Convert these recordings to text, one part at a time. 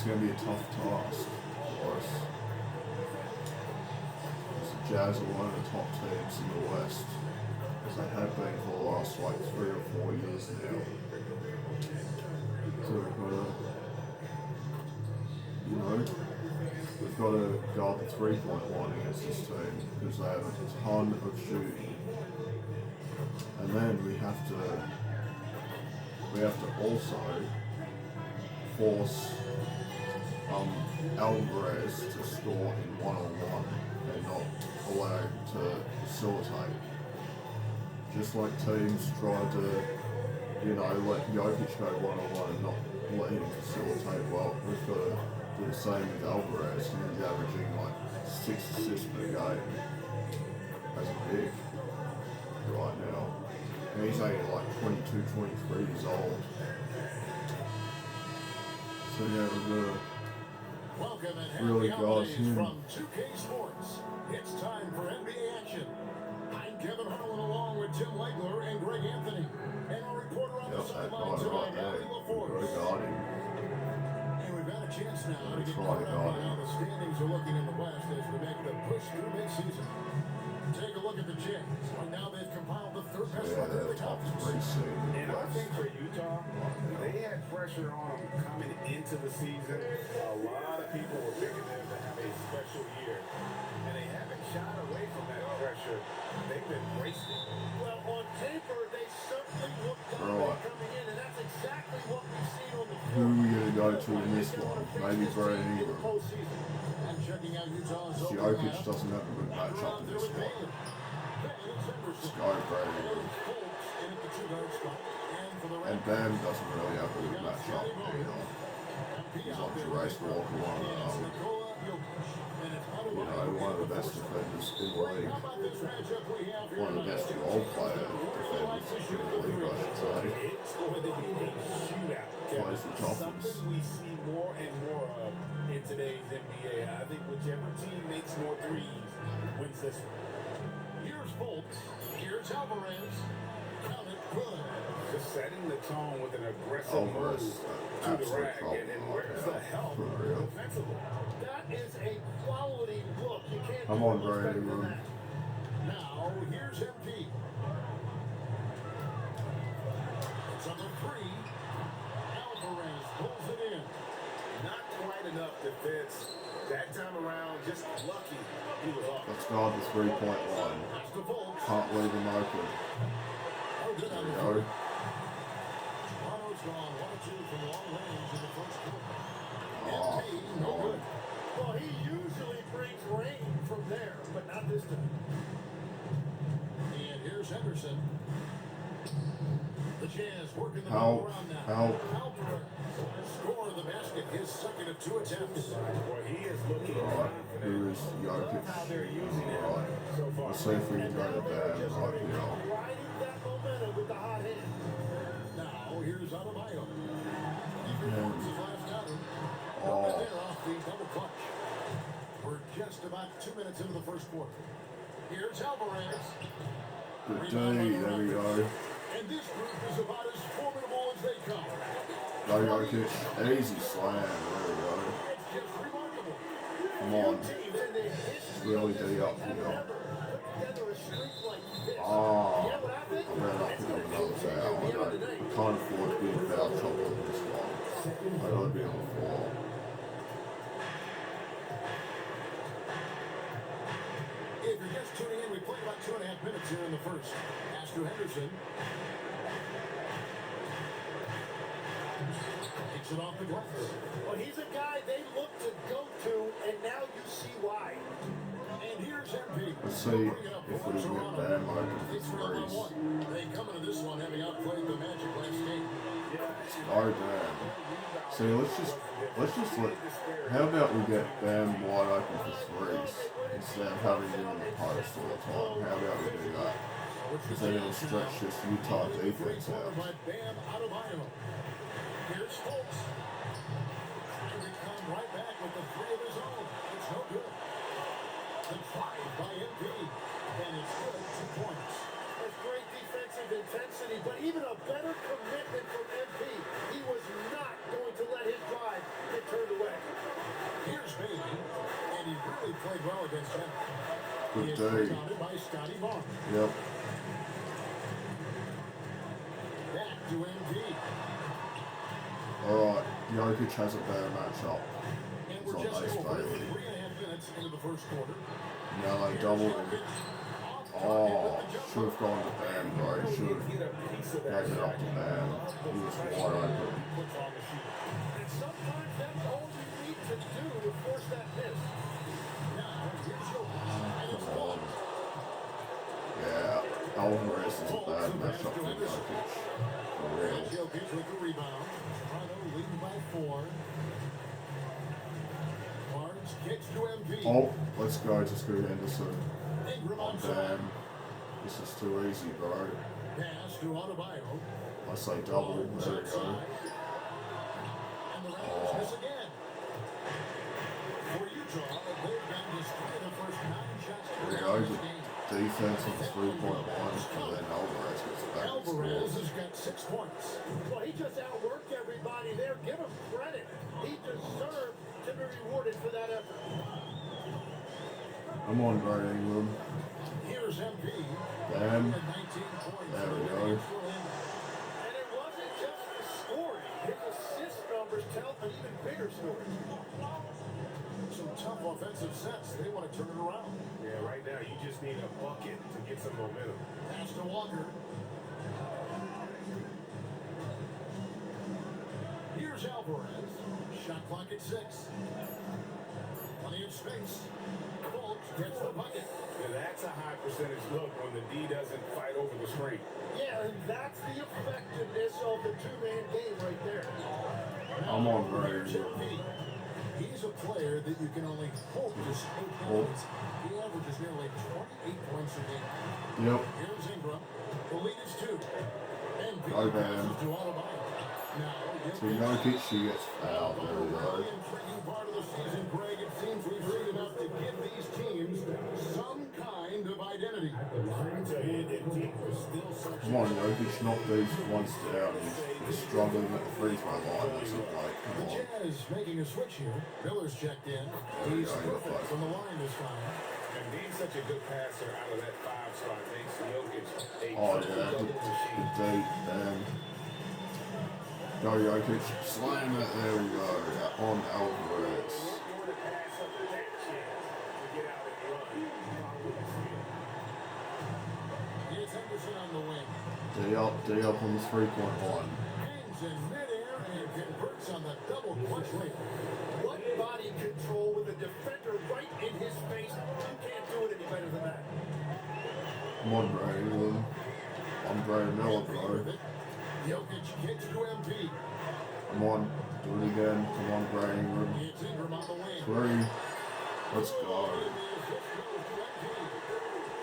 it's going to be a tough task for us. The Jazz are one of the top teams in the West, as they have been for the last like 3 or 4 years now. So we've got to, we've got to guard the 3-point line against this team because they have a ton of shooting. And then we have to also force Alvarez to score in one-on-one and not allow him to facilitate. Just like teams try to, let Jokic go one-on-one and not let him facilitate, well, we've got to do the same with Alvarez. He's averaging like 6 assists per game as a big right now. And he's only like 22, 23 years old. So yeah, we're really guard him. From 2K Sports. It's time for NBA action. I'm Kevin Harlan along with Tim Legler and Greg Anthony. And our reporter on the sideline tonight, Allie LaForce. And we've got a chance now to get caught up on how the standings are looking in the West as we make the push through mid-season. Take a look at the Jazz. Right now they've compiled the third best record in the conference. And I think for Utah, they had pressure on them coming into the season. A lot of people were picking them to have a special year. And they haven't shied away from that pressure. They've embraced it. Well, on paper, they certainly look dominant coming in, and that's exactly what we've seen on the field. Who are we going to go to in this one? Maybe Brandon Ingram. Jokic doesn't have a good matchup in this one. Let's go, Brandon. And Bam doesn't really have a good matchup either. He's on Jarace Walker, one of the best defenders in the league. One of the best role player defenders in the league, I should say. Plays the Dolphins. Something we see more and more of in today's NBA. I think whichever team makes more threes wins this one. Here's Fultz. Here's Alvarez. Count it good. Just setting the tone with an aggressive move to the rack. And where's the help defensively? That is a quality look. You can't I'm on Brady Room. Now, here's MP. It's on the 3. Alvarez pulls it in. Not quite enough defense. That time around, just lucky he was off. Let's guard the 3-point line. Can't leave him open. There we go. Toronto's gone 1-2 from long range in the first quarter. Oh, no good. Well, he usually brings rain from there, but not this time. And here's Henderson. The Jazz working the ball around now. Alvarez score of the basket, his second of 2 attempts. Well, he is looking confident. Who is Jokic? How they're using it so far. Let's see if we can go to Bam right now. Riding that momentum with the hot hand. Now, here's Adebayo. He records his last counter. Right there off the double clutch. We're just about 2 minutes into the first quarter. Here's Alvarez. Good day, there we go. And this group is about as formidable as they come. Go Jokic, easy slam, there we go. It's just remarkable. Come on. It's really D up here. Oh, I better not pick up another foul. I can't afford to be in foul trouble in this one. I gotta be on the floor. If you're just tuning in, we played about 2.5 minutes here in the first. Astro Henderson takes it off the glass. Well, he's a guy they look to go to, and now you see why. And here's MP. Let's see if we can get Bam open for threes. They come into this one having outplayed the Magic last game. Oh, Bam. See, let's just let. How about we get Bam wide open for threes instead of having him in the post all the time? How about we do that? Because then it'll stretch this Utah defense out. Here's Fultz. Trying to come right back with the 3 of his own. It's no good. The 5 by MP. And it's good. 2 points. That's great defensive intensity, but even a better commitment from MP. He was not going to let his drive get turned away. really played well against him. Good He is day. rebounded by Scotty Barnes. Yep. Back to MD. Alright, Jokic has a better matchup. And He's we're on just Ace over Bailey. 3.5 minutes into the first quarter. Now they doubled him. Oh, should have gone to Bam, bro. Should have Get a piece of that gave it up to Bam. He was wide open. puts on the shooter. And sometimes that's all you need to do to force that miss. Now, here's Jokic. And it's Come on. gone. Yeah, Alvarez is a bad matchup for Jokic. For real. Jokic with the rebound. Toronto leading by 4. Barnes kicks to MD. Oh, let's go to Scoot Henderson. Ingram On on side. Bam. This is too easy, bro. Pass to Adebayo. I say double. Barnes There we outside. go. And the Raptors miss again. For Utah, they've been destroying the first 9 shots There we to go. this Good game. defense on the 3-point line, and then Alvarez gets back and Alvarez scores. has got 6 points. Well, he just outworked everybody there. Give him credit. He deserved to be rewarded for that effort. Come on, bro, Ingram. Here's MP. Bam. 19 points. There we go. And it wasn't just the scoring. His assist numbers tell an even bigger story. Some tough offensive sets. They want to turn it around. Yeah, right now you just need a bucket to get some momentum. Pass to Walker. Here's Alvarez. Shot clock at 6. Plenty of space. Fultz gets the bucket. And that's a high percentage look when the D doesn't fight over the screen. Yeah, and that's the effectiveness of the two-man game right there. I'm on, bro. Here's MP. He's a player that you can only hope to stay points. He averages nearly 28 points a game. Yep. Here's Ingram. The lead is 2. MP Go, Bam. passes to Adebayo. Now, So Jokic, she gets fouled. There we go. intriguing part of the season, Greg. It seems we've seen enough to give these teams some kind of identity. I tell you, that team was still searching. Come on, Jokic, knock these ones down. He's struggling at the free throw line. This is like, The come on. Jazz making a switch here. Miller's checked in. He's perfect from the line this time. And being such a good passer out of that 5 spot makes Jokic a Oh, triple yeah. double Good machine. deep. Go, Jokic. Slam it. There we go. On Alvarez. Score to pass up that chance to get out and run. Follow the field. Here's Henderson on the wing. D up on the 3-point line. Hangs in midair and converts on the double clutch lane. What body control with a defender right in his face? You can't do it any better than that. Come on, bro. Ingram. Andre Miller, MP bro. with it. Jokic kicks to MP. Come on. Do it again. Come on, bro. Ingram. It's Ingram on the wing. 3. Let's go.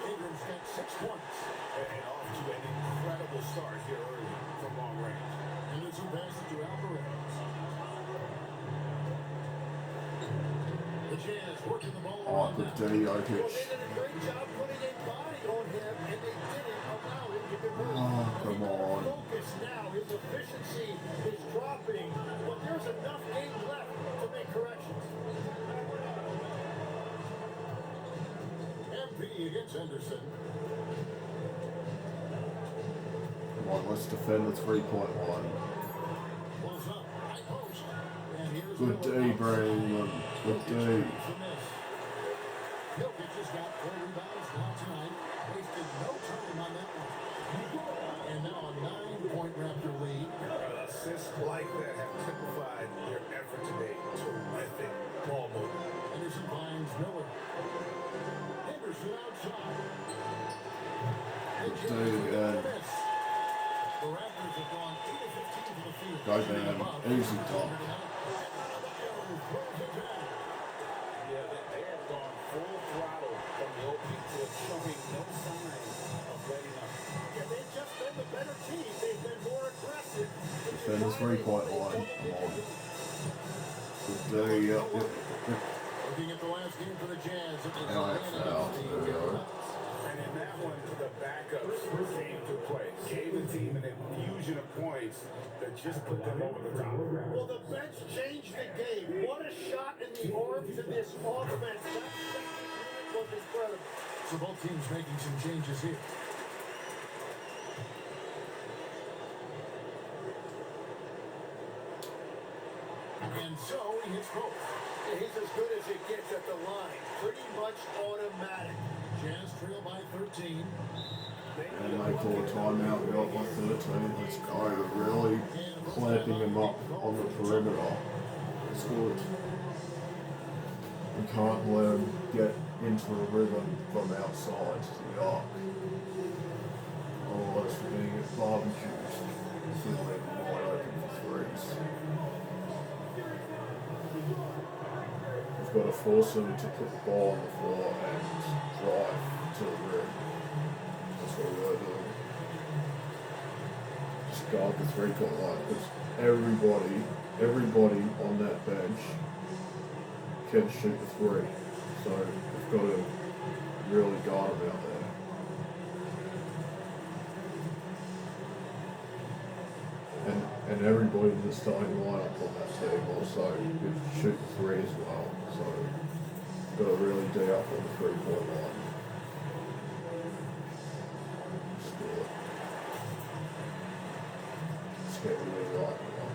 Ingram's got 6 points. And off to an incredible start here early from long range. Henderson passes to Alvarez. The Jazz working the ball Oh, around good now. D, Well, Jokic. they did a great job putting a body on him, and they didn't allow him to convert. Oh, come He's on. focused now. His efficiency is dropping, but there's enough game left to make corrections. MP against Henderson. Come on, let's defend the 3-point line. Pulls up. High post. And here's Good D, Miller. bro. Ingram. Good D. Jokic has got 4 rebounds now tonight. Wasted no time on that one. And now a 9-point Raptor lead. Assists like that have typified their effort today. Terrific ball movement. Henderson finds Miller. Henderson outside. The Good Jazz D with again. the miss. The Raptors have gone 8 of 15 to the field. Go, Bam. Easy dunk. Yeah, they have gone full throttle from the opening to showing no signs of letting up. Yeah, they've just been the better team. They've been more aggressive. Defend the 3-point line. Come on. Good D. Yep. Looking at the last game for the Jazz, it was Now it's foul. There we go. And in that one, the backups came to play. Gave the team an infusion of points that just put them over the top. Well, the bench changed the game. What a shot in the arm to this offense. That's incredible. So both teams making some changes here. And so he hits both. Yeah, he's as good as it gets at the line. Pretty much automatic. Jazz trail by 13. And they call a timeout. We got by 13. Let's go. We're really clamping them up on the perimeter. It's good. We can't let them get into a rhythm from outside the arc. Otherwise, we're going to get barbecued. If we leave them wide open for threes. We've got to force them to put the ball on the floor and drive to the rim. That's what we're doing. Just guard the three-point line because everybody on that bench can shoot the three. So we've got to really guard them out there. And everybody in the starting lineup on that team also can shoot the three as well. So we've got to really D up on the three-point line. Let's do it. Let's get really right now.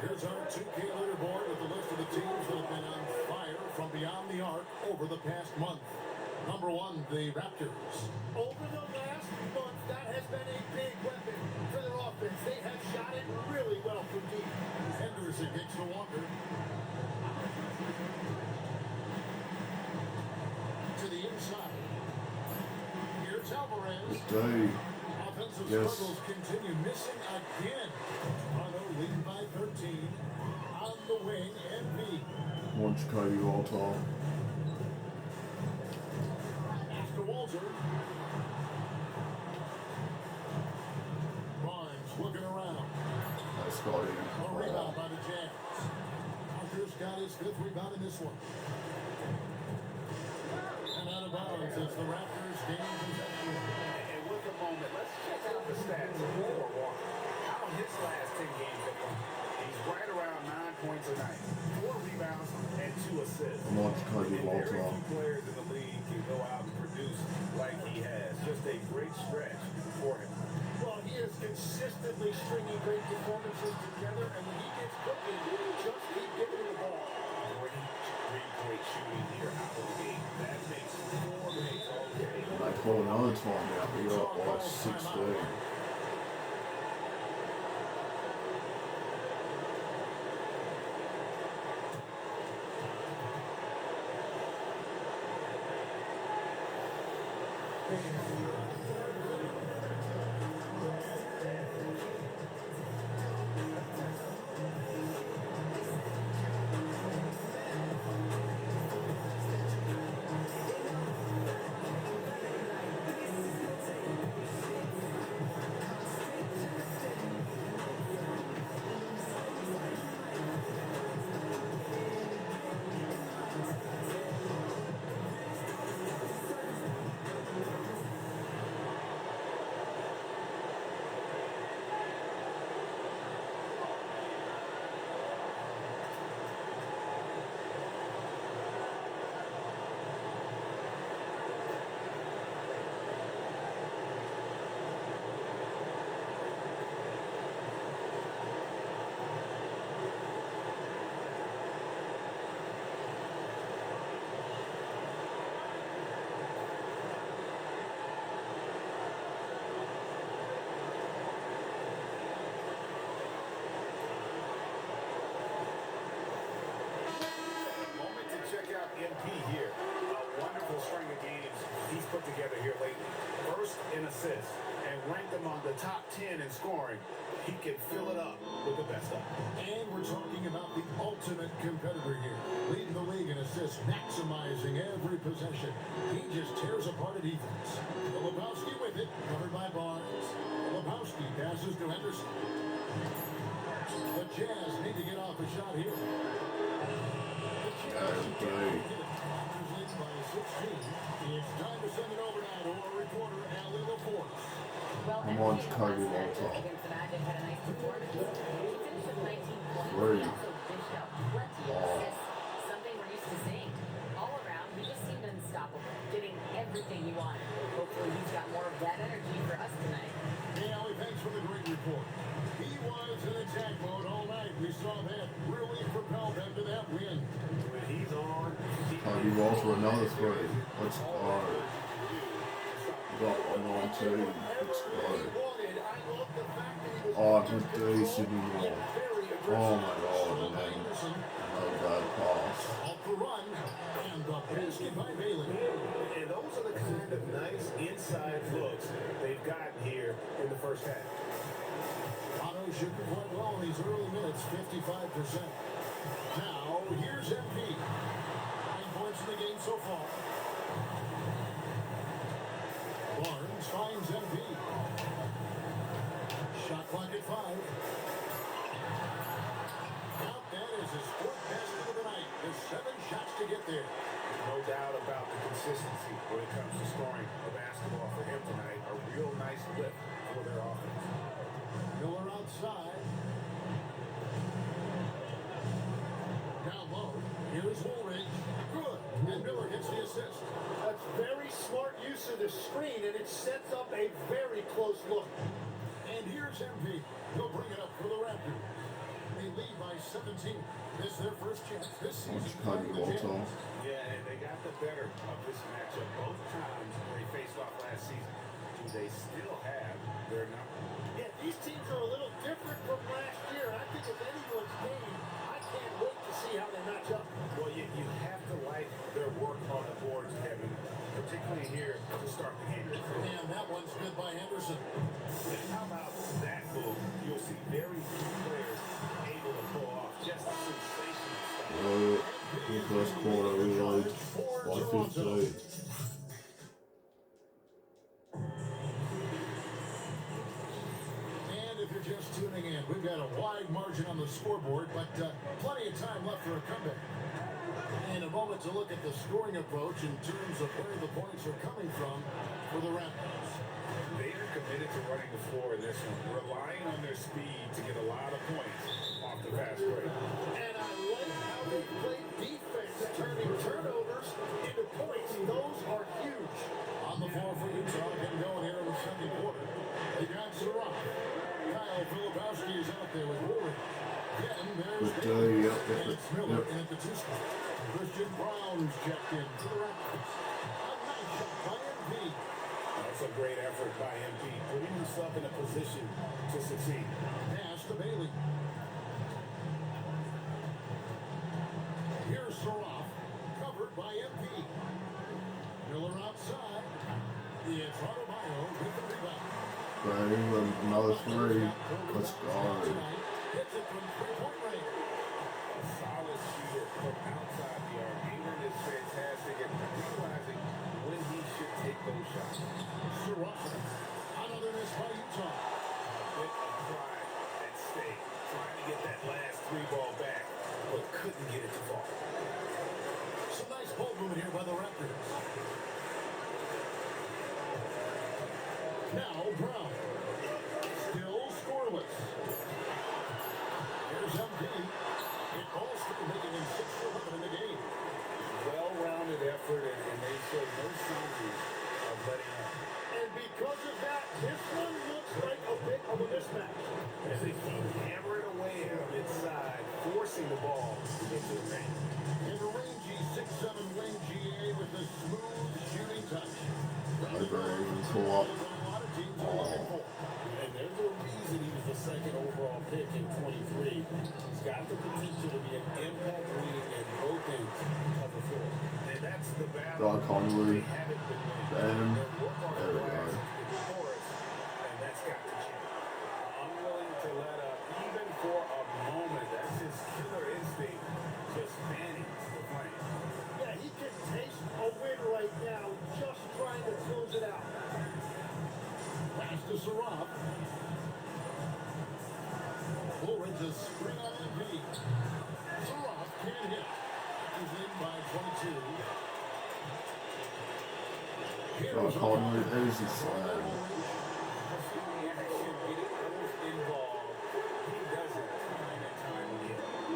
Here's our 2K leaderboard with the list of the teams that have been on fire from beyond the arc over the past month. Number 1, the Raptors. Over the last month, that has been a big weapon for their offense. They have shot it really well from deep. Henderson gets to Walker. To the inside. Here's Alvarez. Day. Offensive Yes. struggles continue, missing again. Toronto leading by 13. On the wing, MB. Watch Cody Walter. After Walter. Barnes looking around. That's Scotty. A rebound by the Jazz. Parker's got his 5th rebound in this one. And out of bounds as the Raptors gain possession. And with the moment, let's check out the stats for Walker. How his last 10 games have gone. He's right around 9 points a night, 4 rebounds, and 2 assists. Watch Cody And Walter. very few players in the league can go out and produce like he has. Just a great stretch for him. Well, he is consistently stringing great performances together, and when he gets cooking, just keep giving him the ball. Great three-point shooting here out of the gate. That makes 4 makes all day. They call another timeout. We got by 16. Moment to check out MP here. A wonderful string of games he's put together here lately. First in assists and ranked among the top 10 in scoring. He can fill it up with the best of them. And we're talking about the ultimate competitor here. Leading the league in assists, maximizing every possession. He just tears apart a defense. Lebowski with it, covered by Barnes. Lebowski passes to Henderson. Jazz need to get off a shot here. Okay. It's time to send it over now to our reporter, Allie LaForce. Come on, Jacoby Walter. Against the Magic had a nice performance. He finished with 19 points. Three. He also dished out plenty of assists, something we're used to seeing. All around, he just seemed unstoppable, getting everything he wanted. Hopefully he's got more of that energy for us tonight. Hey, Allie, thanks for the great report. He was in attack mode all night. We saw that really propelled them to that win. When he's on, Cody Walter, another three. Let's go. We got a 19. Let's go. Oh, I can do Sydney Moore. Oh my god, and then another bad pass. Off the run, and the basket by Bailey. and those are the kind of nice inside looks they've gotten here in the first half. Otto shooting quite well in these early minutes, 55%. Now, here's MP. 9 points in the game so far. Barnes finds MP. Shot clock at 5. Count that as his fourth basket of the night. There's 7 shots to get there. No doubt about the consistency when it comes to scoring a basketball for him tonight. A real nice lift for their offense. Miller outside. Down low. Here's Woolridge. Good. And Miller gets the assist. That's very smart use of the screen, and it sets up a very close look. And here's MP. He'll bring it up for the Raptors. They lead by 17. This is their first chance this season. Watch Cody Walter. Yeah, and they got the better of this matchup both times they faced off last season. Do they still have their number? Yeah, these teams are a little different from last year. I think if anyone's game, I can't wait to see how they match up. Well, you have to like their work on the boards, Kevin, particularly here to start the game. And that one's good by Henderson. And how about that move? You'll see very few players able to pull off just a sensational stuff. In the first quarter, we lead by 15. And if you're just tuning in, we've got a wide margin on the scoreboard, but plenty of time left for a comeback. And a moment to look at the scoring approach in terms of where the points are coming from for the Raptors. They are committed to running the floor in this one, relying on their speed to get a lot of points off the fast break. And I like how they play defense, turning turnovers into points. Those are huge. On the floor for Utah, getting going here in the second quarter. They got Surratt. Kyle Filipowski is out there with Woolridge. Then there's Good Bailey. day, yep, And it's Miller yep. in at the 2 spot. Christian Brown's checked in for the Raptors. A nice shot by MP. That's a great effort by MP, putting himself in a position to succeed. Pass to Bailey. Here's Surratt, covered by MP. Miller outside. It's Adebayo with the rebound. Bang, another three. Let's go. Hits it from three-point range. A solid shooter from outside the arc. England is fantastic at realizing when he should take those shots. Surratt. Another miss by Utah. A bit of pride at stake, trying to get that last three ball back, but couldn't get it to fall. Some nice ball movement here by the Raptors. Now Brown. Still scoreless. Here's MP. It all still making him 6 for 11 in the game. Well-rounded effort, and they show no signs of letting up. And because of that, this one looks like a bit of a mismatch. As they keep hammering away at him inside, forcing the ball into the ring. And a rangy 6'7" wing GA with a smooth shooting touch. Bang, pull up. A lot of teams are looking for. And there's a reason he was the second overall pick in 23. He's got the potential to be an impact leader in both ends of the floor. And that's the battle. Don Conley. They haven't been winning. Bam. Their work on There the we glass go. has been porous, and that's got to change. Unwilling to let up even for a moment. That's his killer instinct, just fanning the flame. Yeah, he can taste a win right now, just trying to close it out. Pass to Surratt. Woolridge to spring on MP. Surratt can't hit. He's in by 22. Oh, Conley, easy slam.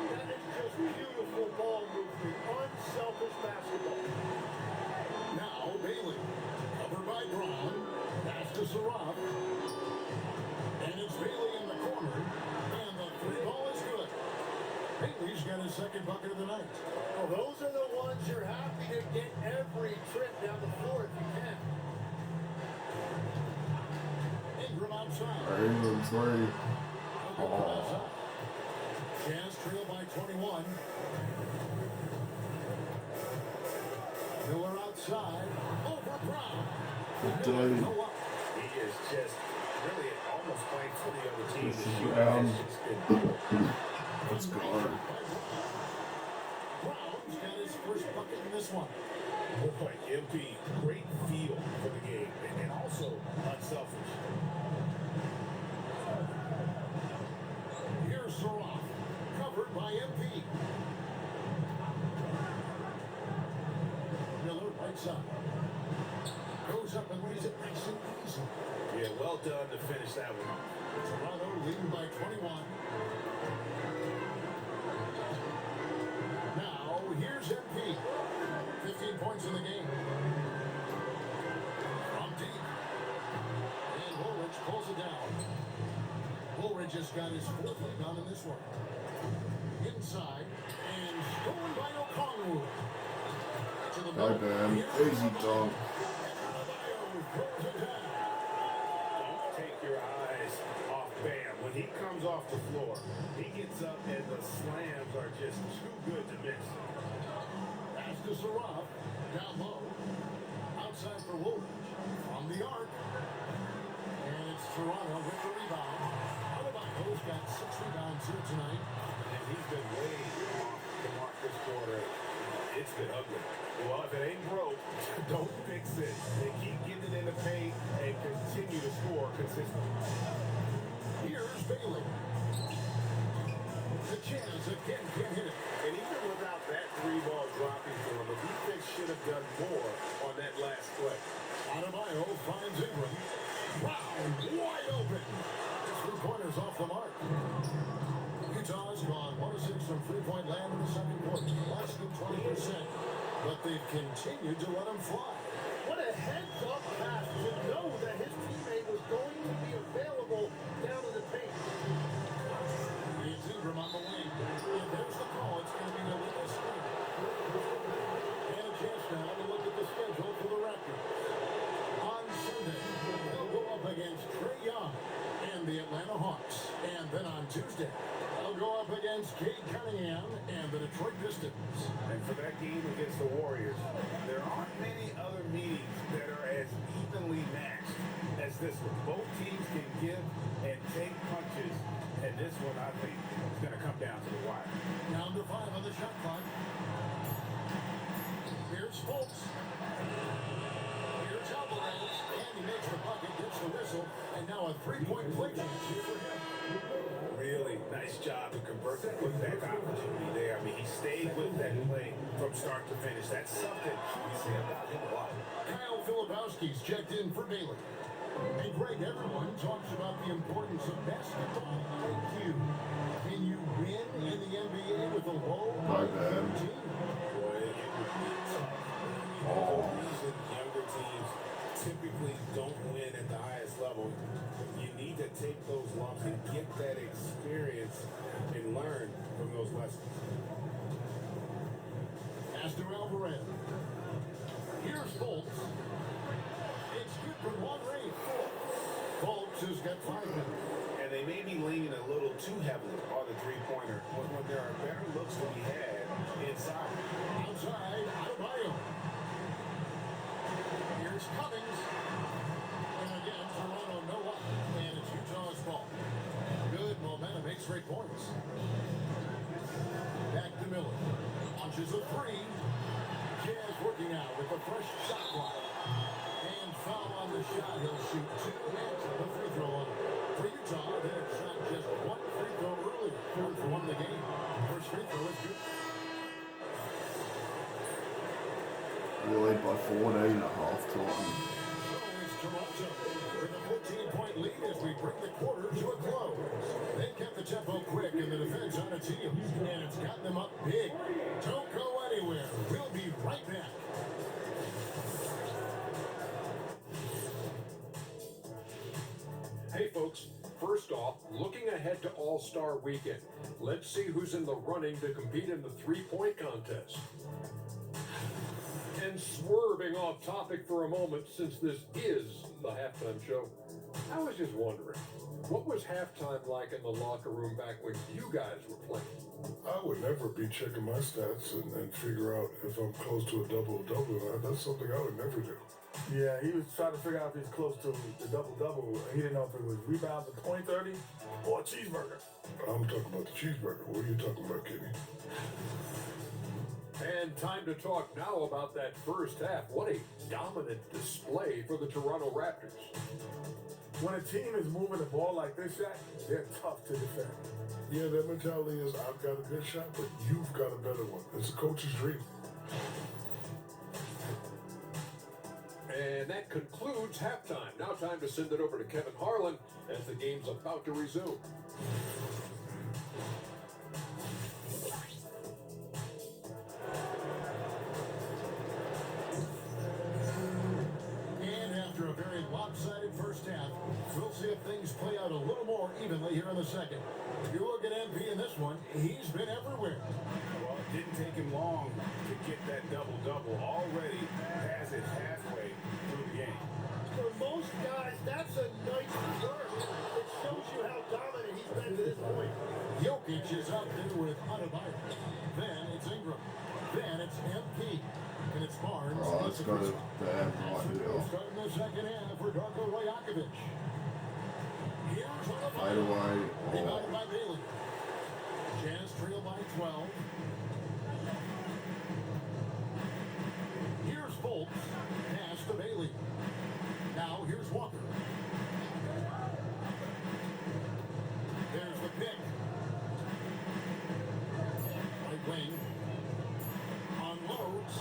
That is just beautiful ball movement, unselfish basketball. Now Bailey, covered by Brown, pass to Surratt. And it's Bailey in the corner, and the three ball is good. Bailey's got his second bucket of the night. Well, those are the ones you're happy to get every trip down the floor if you can. Ingram outside. Ingram three. Outside. Jazz trail by 21. Miller outside. Over Brown. Good day. He is just really almost playing for the other team. This is The Brown. is just good. Let's go. Brown's got his first bucket in this one. Boy, MP, great feel for the game and also unselfish. Here's Surratt, covered by MP. Miller right side. Goes up and lays it nice and easy. Yeah, well done to finish that one. Toronto leading by 21. Now, here's MP. 15 points in the game. From deep. And Woolridge pulls it down. Woolridge just got his fourth rebound in this one. Inside. And stolen by Okongwu. To the Go, middle. Bam. Easy dunk. Throws it down. Don't take your eyes off Bam. When he comes off the floor, he gets up and the slams are just too good to miss. Pass to Surratt. Down low. Outside for Woolridge. From the arc. And it's Toronto with the rebound. Adebayo's got 6 rebounds here tonight. And he's been way off the mark this quarter. It's been ugly. Well, if it ain't broke, don't fix it. They keep getting it in the paint and continue to score consistently. Here's Bailey. The chance again can't hit it. And even without that three ball dropping for him, the defense should have done more on that last play. Adebayo finds Ingram. Wow, wide open. Three-pointers off the mark. Utah's gone 1 of 6 from three-point land in the second quarter. Less than 20%. But they've continued to let him fly. What a heads-up pass to know that his teammate was going to be available down in the paint. It's Ingram on the wing. And there's the call. It's going to be a little screen. And a chance now to look at the schedule for the Raptors. On Sunday, they'll go up against Trae Young and the Atlanta Hawks. And then on Tuesday, they'll go up against Cade Cunningham and the Detroit Pistons. And for that game against the Warriors, there aren't many other meetings that are as evenly matched as this one. Both teams can give and take punches, and this one, I think, is going to come down to the wire. Down to 5 on the shot clock. Here's Fultz. Here's Alvarez. And he makes the bucket, gets the whistle, and now a three-point play chance here for him. Really nice job to convert that putback opportunity there. I mean, he stayed with that play from start to finish. That's something we see about him a lot. Kyle Filipowski's checked in for Bailey. And Greg, everyone talks about the importance of basketball IQ. Can you win in the NBA with a low IQ team? Boy, it would be tough. The reason younger teams typically don't win at the highest level, you need to take those lumps and get that experience and learn from those lessons. Pass to Alvarez. Here's Fultz. It's good for one rate. Fultz has got 5 minutes. And they may be leaning a little too heavily on the three-pointer when there are better looks to be had inside. Outside, Adebayo. Here's Cummings. And again, Toronto no up. And it's Utah's ball. Good momentum, 8 straight points. Back to Miller. Launches a three. Jazz working out with a fresh shot clock. And foul on the shot. He'll shoot 2 and the free throw on it. For Utah, they had shot just 1 free throw earlier. 14 at halftime. It's Toronto with a 14-point lead as we bring the quarter to a close. They kept the tempo quick and the defense on its heels, and it's gotten them up big. Don't go anywhere. We'll be right back. Hey folks, first off, looking ahead to All-Star Weekend, let's see who's in the running to compete in the three-point contest. And swerving off topic for a moment, since this is the halftime show, I was just wondering, what was halftime like in the locker room back when you guys were playing? I would never be checking my stats and figure out if I'm close to a double-double. That's something I would never do. Yeah, he was trying to figure out if he's close to the double-double. He didn't know if it was rebounds at point 30 or a cheeseburger. I'm talking about the cheeseburger. What are you talking about, Kenny? And time to talk now about that first half. What a dominant display for the Toronto Raptors. When a team is moving the ball like this, Shaq, they're tough to defend. Yeah, their mentality is, I've got a good shot, but you've got a better one. It's a coach's dream. And that concludes halftime. Now time to send it over to Kevin Harlan as the game's about to resume. And after a very lopsided first half, we'll see if things play out a little more evenly here in the second. If you look at MP in this one, he's been everywhere. Well, it didn't take him long to get that double-double. Already has it halfway through the game. For most guys, that's a nice return. It shows you how dominant he's been to this point. Jokic is out there with Adebayo. Then it's Ingram. Then it's MP. And it's Barnes. Oh, let's go to Bam right here. Starting the second half for Darko Rajakovic. Here's Fade away. Rebounded Oh, by Bailey. Jazz trail by 12. Here's Fultz. Pass to Bailey. Now here's Walker. There's the pick. Right wing. Unloads.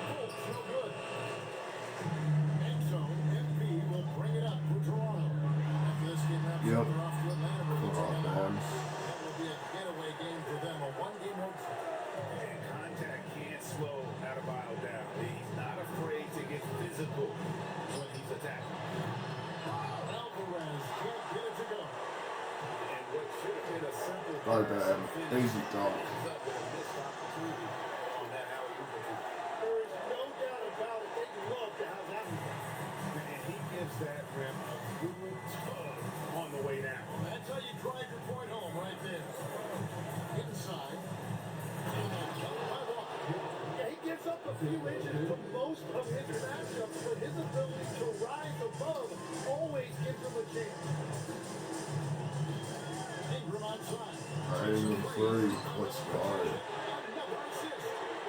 Fultz, no good. End zone. MP will bring it up for Toronto. After this game wraps Yep. up, they're off to Atlanta for All right, Atlanta. Bam. That will be a getaway game for them. A one-game road trip. And contact can't slow Adebayo down. He's not afraid to get physical when he's attacking. Alvarez can't get it to go. And what should have been a simple Go, pass Bam. finish Easy dunk. ends up with a missed opportunity on that alley-oop attempt. There is no doubt about it. They love to have that one. And he gives that rim a good tug on the way down. That's how you drive your point home right there. Inside. And then covered by Walker. Yeah, he gives up a few inches to most of his matchups, but his ability to rise above always gives him a chance. Ingram onside. Ingram three. Let's go. Another assist.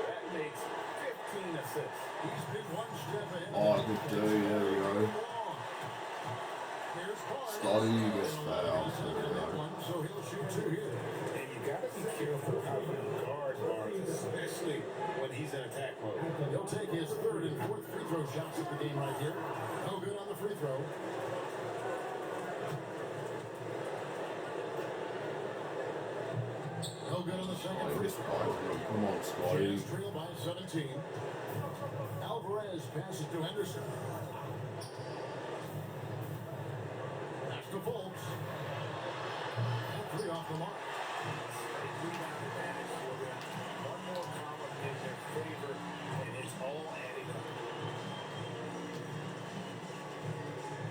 That makes 15 assists. He's been one step ahead. Oh, good D. There we go. Here's Barnes. Scotty gets fouled. So he'll shoot two here. And you got to be careful how you guard Barnes, especially when he's in attack mode. He'll take his third and fourth free throw shots at the game right here. No good on the free throw. No good on the second Oh, free this throw. guy's come on, Scotty. Jazz trail by 17. Alvarez passes to Henderson. Pass to Fultz. And three off the mark. Rebound advantage for them. One more column in their favor, and it's all adding up.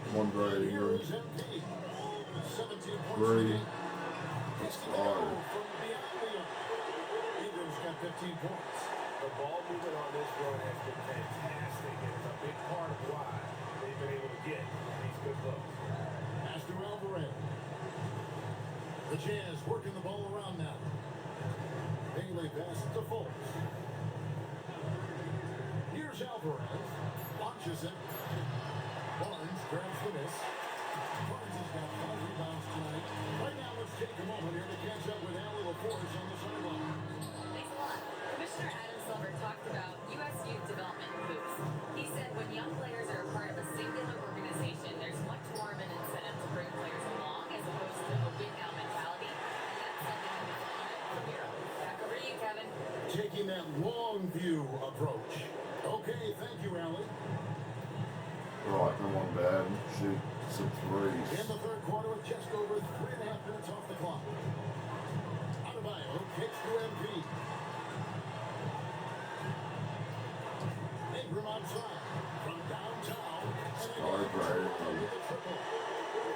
Come on, Brady Here Ingram. is MP. 17 points Three. in the game. Let's From go. beyond the arc. Ingram's got 15 points. The ball movement on this run has been fantastic, and it's a big part of why they've been able to get these good looks. Pass to Alvarez. The Jazz working the ball around now. Bailey passes to Fultz. Here's Alvarez. Launches it. Barnes grabs the miss. Barnes has got 5 rebounds tonight. Right now, let's take a moment here to catch up with Al LaForce on the sideline. Thanks a lot. Commissioner Adam Silver talked about U.S. youth development boots. taking that long view approach. Okay, thank you, Allie. Right, come on, Dad. Shoot some threes. In the third quarter, with just over 3.5 minutes off the clock. Adebayo kicks to MP. Ingram outside from downtown. Starbreak. With a triple.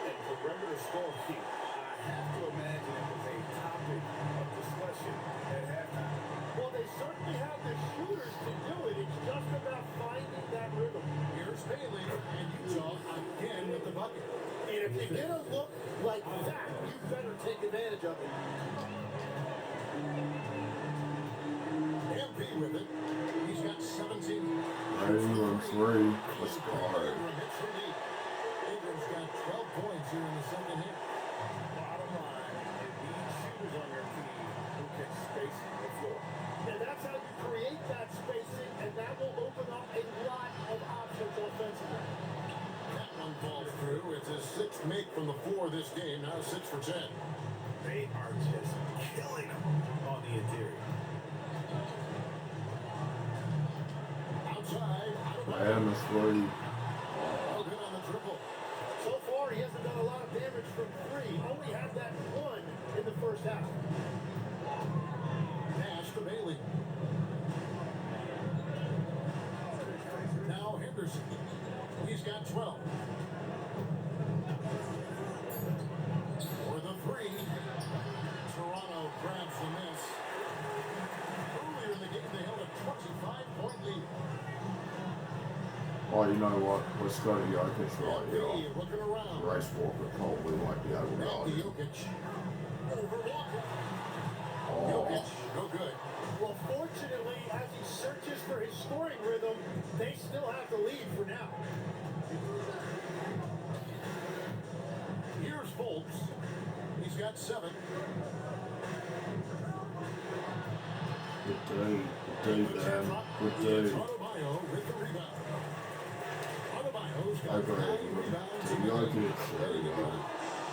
And perimeter scoring, I have to imagine it was a topic of discussion at halftime. Well, they certainly have the shooters to do it. It's just about finding that rhythm. Here's Bailey, and Utah again with the bucket. And if you get a look like that, you better take advantage of it. MP with it. He's got 17. Ingram three. Let's go. Ingram hits the lead. Ingram's got 12 points here in the second half. Bottom line, you need shooters on your team who can space the floor. And that's how you create that spacing, and that will open up a lot of options offensively. That one falls through. It's his sixth make from the floor this game. Now 6 for 10. They are just killing them on the interior. Outside. Adams three. No good on the triple. So far, he hasn't done a lot of damage from three. Only had that one in the first half. Pass to Bailey. Now Henderson. He's got 12. For the three. Toronto grabs the miss. Earlier in the game, they held a 25-point lead. Oh, you know what? Let's go to Jokic right MP here. looking around. Race Walker probably might be able to Back go. to Jokic. Over Walker. Oh, Jokic, no good. Well, fortunately, as he searches for his scoring rhythm, they still have the lead for now. Here's Fultz. He's got 7. good day. Good day, Dan. Good day. Adebayo with the rebound. Adebayo's got Okay, 9 rebounds. to Jokic. There we go.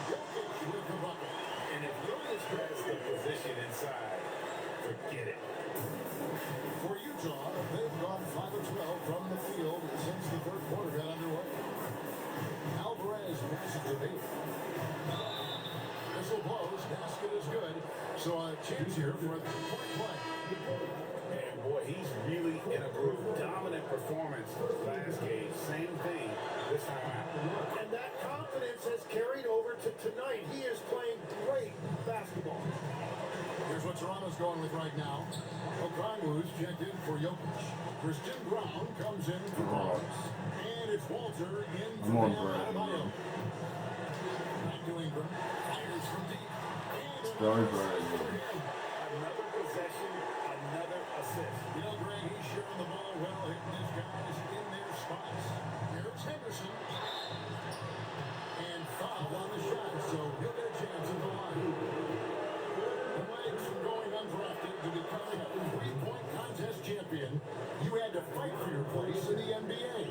Jokic with the bucket. And if Jokic has the position inside, forget it. For Utah, they've gone 5 of 12 from the field since the third quarter got underway. Alvarez passes to Bailey. Whistle blows, basket is good. So a chance here for a 3-point play. And boy, he's really in a groove. Dominant performance last game. Same thing this time out. And that confidence has carried over to tonight. He is playing great basketball. Here's what Toronto's going with right now. Okongwu's checked in for Jokic. Christian Brown comes in for Barnes. And it's Walter in for Come on, Bam Brad. Adebayo. Back to Ingram. Fires from deep. And Go, another Brad. assist for him. Another possession, another assist. You know, Greg, he's sharing the ball well, hitting his guys in their spots. Here's Henderson. And foul on the shot, so he'll get a chance at the line. The legs from going undrafted to becoming a 3-point contest champion. You had to fight for your place in the NBA.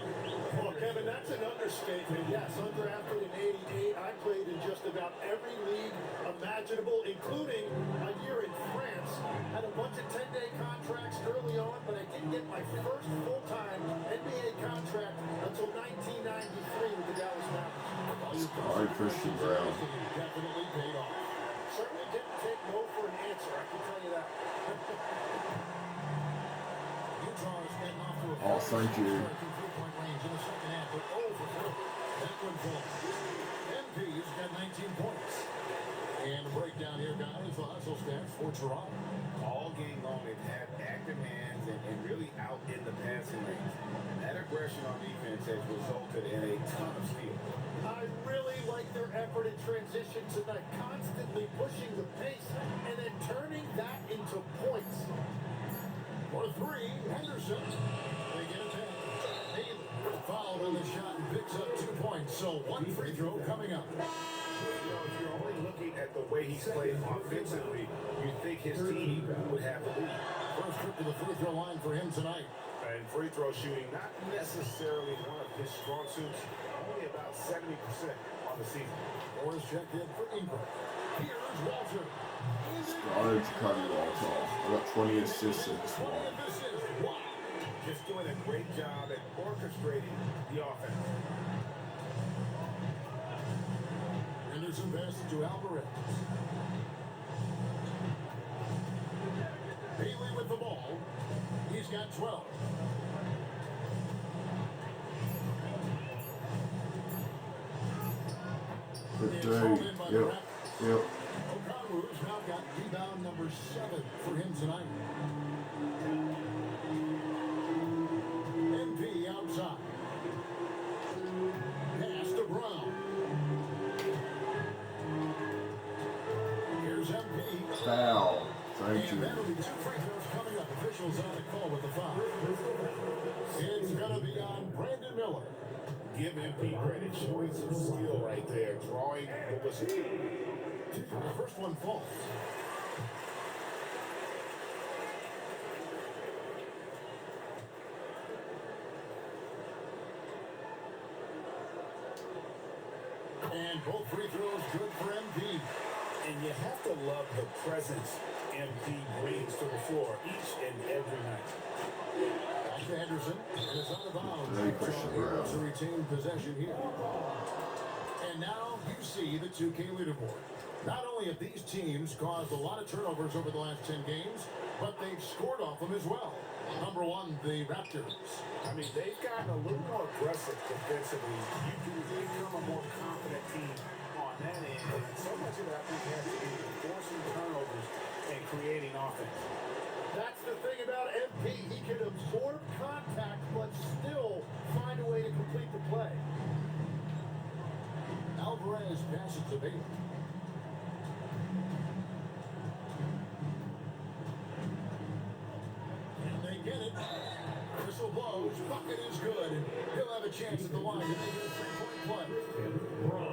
Well, Kevin, that's an understatement. Yes, undrafted in '88. I played in just about every league imaginable, including a year in France. Had a bunch of 10-day contracts early on, but I didn't get my first full-time NBA contract until 1993 with the Dallas Mavericks. All right, Christian Brown. Definitely paid off. Certainly didn't take no for an answer, I can tell you that. Utah is getting off to a Oh, thank you. from 3-point range in the second half, but 0 for 4. That one falls. MP's got 19 points. And a breakdown here, guys. The hustle stats for Toronto. All game long, they've had active hands and really out in the passing range. And that aggression on defense has resulted in a ton of steals. I really like their effort in transition tonight, constantly pushing the pace and then turning that into points. For 3, Henderson. They get it back. Bailey fouled on the shot and picks up 2 points. So 1 free throw coming up. You know, if you're only looking at the way he's played offensively, you'd think his team would have the lead. First trip to the free throw line for him tonight. And free throw shooting, not necessarily one of his strong suits, only about 70% on the season. Orr's checked in for Ingram. Here's Walter. Let's go, Jacoby Walter. I got 20 assists in this one. Wow. Just doing a great job at orchestrating the offense. Henderson passes to Alvarez. Bailey with the ball. He's got 12. Good It's hauled dude. in by the Yep. Raptors. Yep. Okongwu's now got rebound number 7 for him tonight. MP outside. Pass to Brown. Here's MP. Foul. Thank And you. that'll be 2 free throws coming up. Officials on the call with the foul. It's going to be on Brandon Miller. Give MP credit, showing some skill right there, drawing what was The first one falls. And both free throws good for MP. And you have to love the presence MP brings to the floor each and every night. Back to Henderson. And it's out of bounds. Very Christian Able Brown. to retain possession here. And now you see the 2K leaderboard. Not only have these teams caused a lot of turnovers over the last 10 games, but they've scored off them as well. Number 1, the Raptors. I mean, they've gotten a little more aggressive defensively. You can become a more confident team on that end. And so much of that we have to do with forcing turnovers and creating offense. That's the thing about MP. He can absorb contact, but still find a way to complete the play. Alvarez passes to Bailey. And they get it. Whistle blows. Bucket is good. He'll have a chance at the line to make it a three-point play.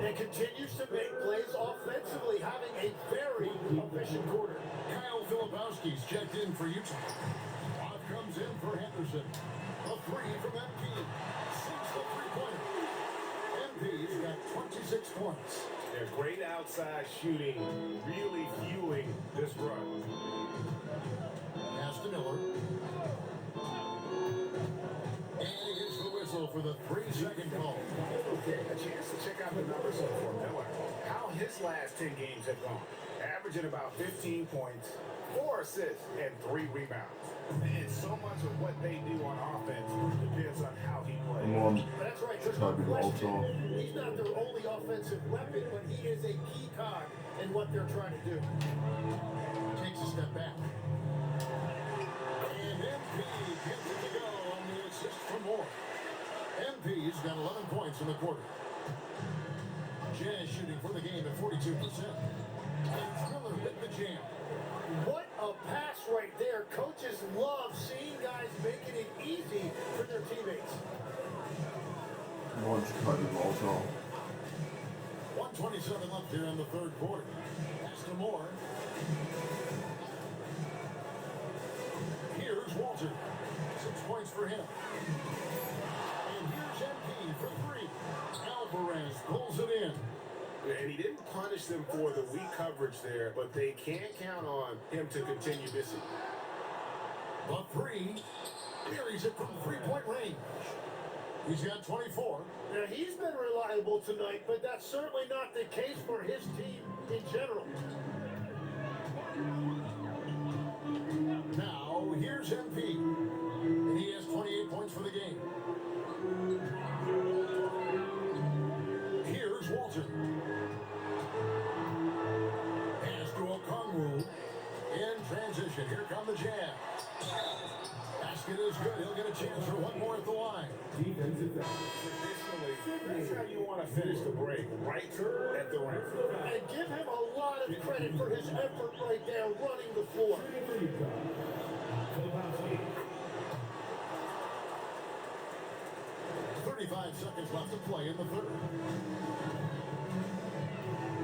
And continues to make plays offensively, having a very efficient quarter. Kyle Filipowski's checked in for Utah. Off comes in for Henderson. A 3 from MP. Sinks the three-pointer. MP's got 26 points. They're great outside shooting, really fueling this run. Pass to Miller. And he gets the whistle for the 3-second call. A chance to check out the numbers for Miller. How his last 10 games have gone. Averaging about 15 points, 4 assists, and 3 rebounds. And so much of what they do on offense depends on how he plays. Come on. That's right. There's no Jacoby question. Walter. He's not their only offensive weapon, but he is a key cog in what they're trying to do. Takes a step back. And MP gets it to go on the assist for Moore. MP's got 11 points in the quarter. Jazz shooting for the game at 42%. And Thriller with the jam. What a pass right there. Coaches love seeing guys making it easy for their teammates. Come on, Jacoby Walter. 1:27 left here in the third quarter. Pass to Moore. Here's Walter. 6 points for him. And here's MP for 3. Alvarez pulls it in. And he didn't punish them for the weak coverage there, but they can't count on him to continue missing. The 3. Buries it from 3-point range. He's got 24. Now, he's been reliable tonight, but that's certainly not the case for his team in general. Now, here's MP. And he has 28 points for the game. Here's Walter. Pass to Okongwu. In transition, here come the Jazz. Basket is good. He'll get a chance for one more at the line. Traditionally, that's how you want to finish the break, right at the rim. And give him a lot of credit for his effort right there running the floor. 35 seconds left to play in the third.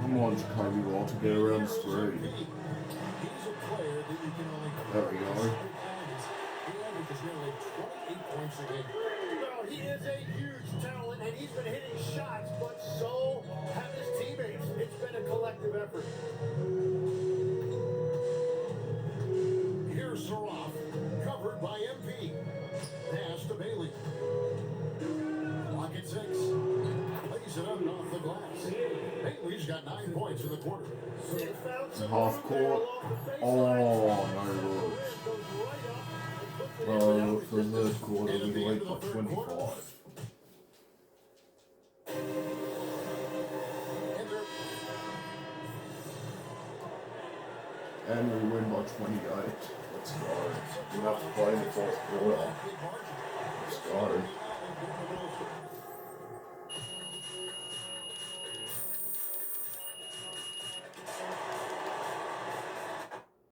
Come on, Jacoby Walter, get around the screen. He's a player that you can only. There we go. He averages nearly 28 points a game. Well, he is a huge talent, and he's been hitting shots, but so have his teammates. It's been a collective effort. points in the quarter. They found some Half room there court. along the baseline. Oh, no looks. Goes right up and puts it in Well, without for the third resistance. quarter, And at we the end lead of by the third quarter, 25. And they're And we win by 28. Let's go. We have to play in the fourth quarter. big margin. Let's go.